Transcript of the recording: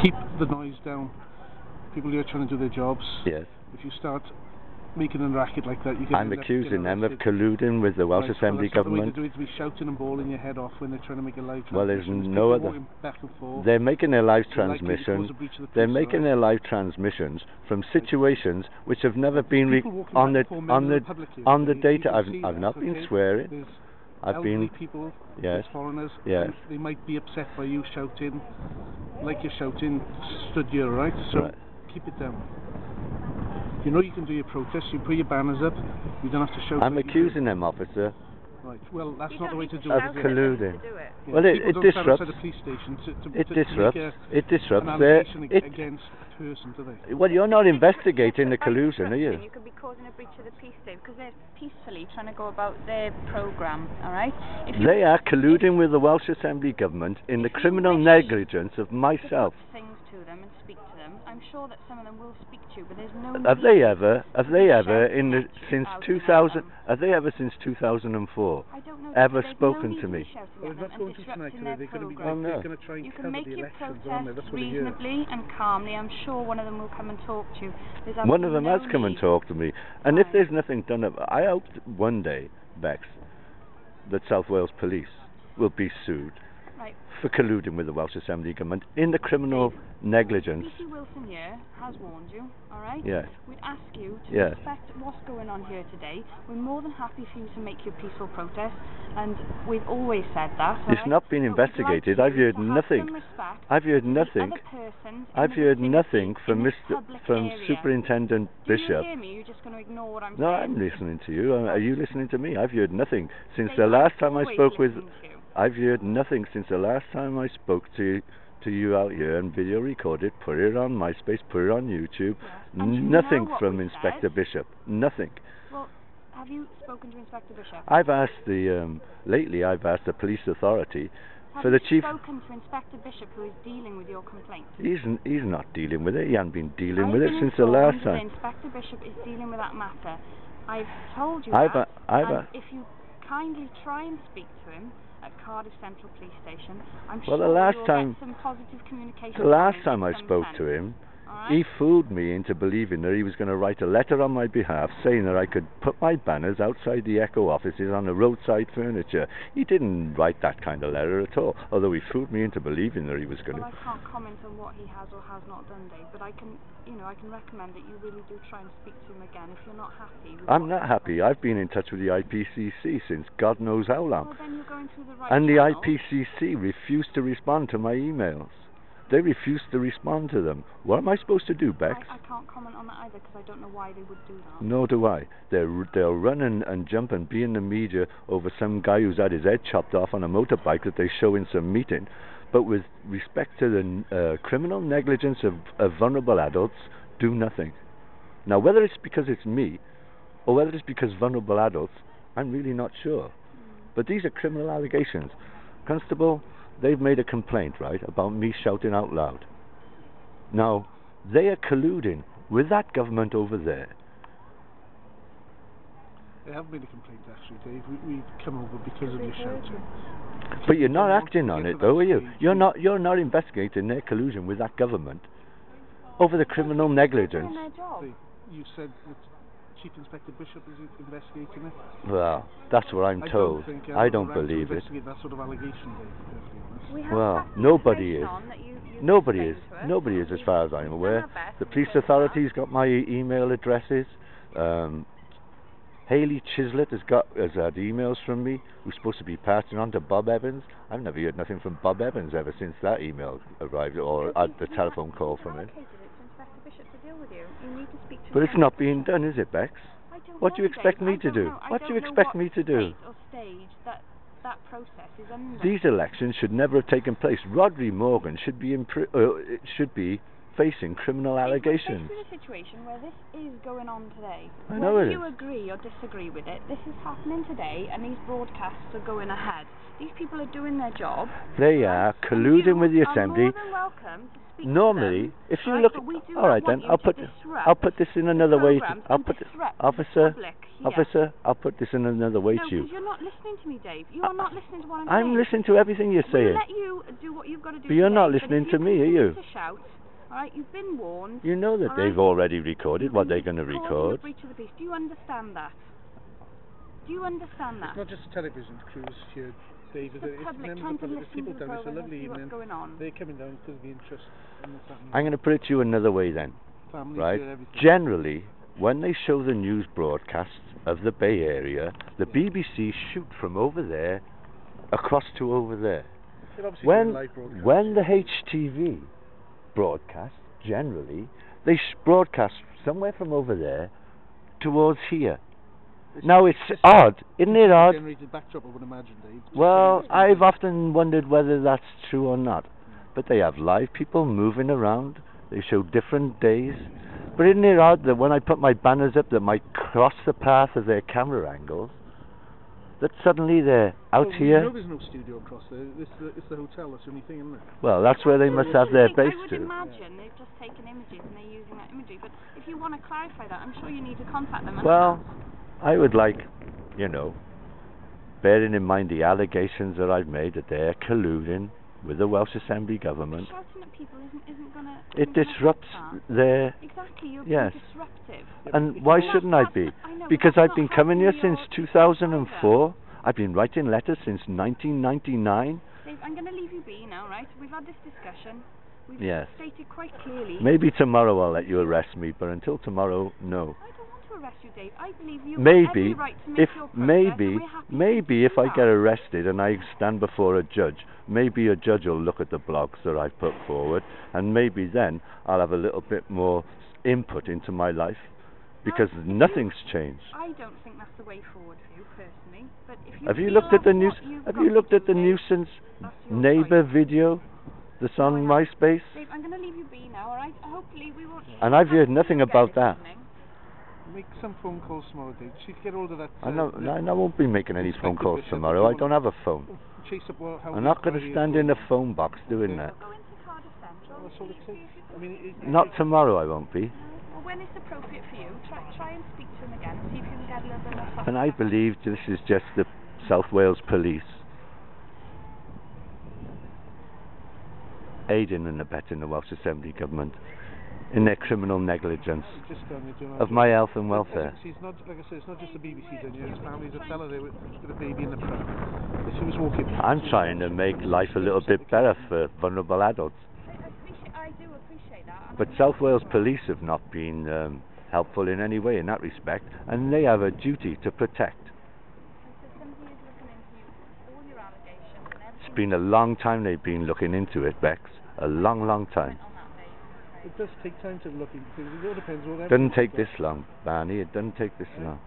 keep the noise down. People who are trying to do their jobs. Yes. If you start making a racket like that, you get. I'm accusing them of colluding with the Welsh Assembly government. The way to do it is to be shouting and bawling your head off when they're trying to make a live transmission. Well, there's no other. Back and forth. They're making their live transmissions. They're making their live transmissions from situations which have never been on the data. I've not been swearing. I've been people. Yes. Foreigners. Yes. They might be upset by you shouting, like you're shouting, stood here, right? So keep it down. You know you can do your protest, you put your banners up, you don't have to shout. I'm accusing them, officer. Right, well, that's not the way to do it. Of colluding. Yeah, well, it disrupts. It disrupts their. Against a person, do they? Well, you're not investigating the collusion, are you? You could be causing a breach of the peace, Dave, because they're peacefully trying to go about their programme, alright? They are colluding with the Welsh Assembly government in the criminal negligence of myself. Things to them and speak to them. I'm sure that some of them will speak to you, but there's no. Have they ever since 2000? Have they ever since 2004 ever spoken to me? Well, they're not going to tonight, they're going to be. Oh, no. They're going to try and you cover can make the your elections, protest reasonably and calmly. I'm sure one of them will come and talk to you. One of them has come and talked to me, and if there's nothing done, I hope one day, Bex, that South Wales Police will be sued for colluding with the Welsh Assembly government in the criminal negligence. PC Wilson here has warned you, alright? Yes. We'd ask you to respect what's going on here today. We're more than happy for you to make your peaceful protest, and we've always said that. It's not been investigated. I've heard nothing. I've heard nothing. I've heard nothing from Superintendent Bishop. Do you hear me? You're just going to ignore what I'm saying. No, I'm listening to you. Are you listening to me? I've heard nothing since the last time I spoke with. I've heard nothing since the last time I spoke to you out here and video recorded, put it on MySpace, put it on YouTube. Nothing from Inspector Bishop. Nothing. Well, have you spoken to Inspector Bishop? I've asked lately I've asked the police authority for the chief. Have you spoken to Inspector Bishop, who is dealing with your complaint? He's not dealing with it. He hasn't been dealing with it since the last time. Inspector Bishop is dealing with that matter. I've told you if you kindly try and speak to him at Cardiff Central Police Station, I'm sure you'll get some positive communication. The last time I spoke to him, he fooled me into believing that he was going to write a letter on my behalf saying that I could put my banners outside the Echo offices on the roadside furniture. He didn't write that kind of letter at all, although he fooled me into believing that he was going to. Well, I can't comment on what he has or has not done, Dave, but I can recommend that you really do try and speak to him again if you're not happy. I'm not happy. I've been in touch with the IPCC since God knows how long. Well, then you're going through the right and the channel. IPCC refused to respond to my emails. They refused to respond to them. What am I supposed to do, Bex? I can't comment on that either because I don't know why they would do that. Nor do I. They'll run and jump and be in the media over some guy who's had his head chopped off on a motorbike that they show in some meeting. But with respect to the criminal negligence of vulnerable adults, do nothing. Now, whether it's because it's me or whether it's because vulnerable adults, I'm really not sure. But these are criminal allegations. Constable, they've made a complaint, right, about me shouting out loud. Now, they are colluding with that government over there. They have made a complaint, actually, Dave. We've come over because of your shouting. But you're not acting on it, though, are you? You're not investigating their collusion with that government over the criminal negligence. You said that Chief Inspector Bishop is investigating it? Well, that's what I'm told. I don't believe it. That sort of allegation, Dave, well, nobody is. Nobody is, as far as I'm aware. The police authority's got my email addresses. Hayley Chislett has had emails from me who's supposed to be passing on to Bob Evans. I've never heard nothing from Bob Evans ever since that email arrived or the telephone call from him. But it's not being done, is it, Bex? What do you expect me to do? What do you expect me to do? That process is under. These elections should never have taken place. Rodri Morgan should be facing criminal allegations. We're facing a situation where this is going on today. I know it is. Whether you agree or disagree with it, this is happening today, and these broadcasts are going ahead. These people are doing their job. They are colluding with the Assembly. More than welcome to speak normally, to them, if you look, all right then, I'll put this in another way. I'll put officer. Officer, I'll put this in another way to you. No, because you're not listening to me, Dave. You are not listening to what I'm saying. I'm listening to everything you're saying. We'll let you do what you've got to do. But you're today, not listening to me, are you? To shout, all right, you've been warned. You know that they've already recorded what they're going to record. Breach of the peace. Do you understand that? Do you understand that? It's not just television crews here, David. It's public members of the public. People down. It's a lovely evening. They're coming down because of the interest in what's happening. I'm going to put it to you another way then. Families, right? Generally, when they show the news broadcasts of the Bay Area, the BBC shoot from over there across to over there. When the HTV broadcast, generally, they broadcast somewhere from over there towards here. Now it's odd, isn't it odd? Backdrop, I would imagine, Dave. Well, I've often wondered whether that's true or not. But they have live people moving around. They show different days. But isn't it odd that when I put my banners up that might cross the path of their camera angles, that suddenly they're out here? You know there's no studio across there. It's the hotel, that's the only thing, isn't it? Well, that's where they must have their base to. I would imagine they've just taken images and they're using that imagery. But if you want to clarify that, I'm sure you need to contact them. Well, I would like, you know, bearing in mind the allegations that I've made that they're colluding with the Welsh Assembly government. Shouting at people isn't going to... It disrupts their... Exactly, you're disruptive. And why shouldn't I be? Because I've been coming here since 2004. I've been writing letters since 1999. Dave, I'm going to leave you be now, right? We've had this discussion. We've stated quite clearly... Maybe tomorrow I'll let you arrest me, but until tomorrow, no. I don't want to arrest you, Dave. I believe you have every right to make your protest, maybe if I get arrested and I stand before a judge, maybe a judge will look at the blogs that I've put forward, and maybe then I'll have a little bit more input into my life, because nothing's changed. I don't think that's the way forward for you personally. But if you have you looked at the news? Have you looked at the nuisance neighbour video that's on MySpace? Dave, I'm going to leave you be now, all right? Hopefully we won't. And I've heard nothing about that. Make some phone calls tomorrow, Dave. See if you get hold of that. I won't be making any phone calls tomorrow. I don't have a phone. Chase up I'm not going to stand in a phone box doing that. Go into Cardiff Central. That's all it takes. I mean, not tomorrow, I won't be. Well, when it's appropriate for you, try and speak to him again. See if you can get a little bit more. And I believe this is just the South Wales Police aiding and abetting the Welsh Assembly government in their criminal negligence of my health and welfare. It's not, like I said, it's not just the BBC down here. His family's a fella there with a baby in the pram. He was walking. I'm trying to make life a little bit better for vulnerable adults. I do appreciate that. But South Wales Police have not been helpful in any way in that respect, and they have a duty to protect. It's been a long time they've been looking into it, Bex. A long, long time. It does take time to look into. It all depends. Doesn't take this long, Barney. It doesn't take this long.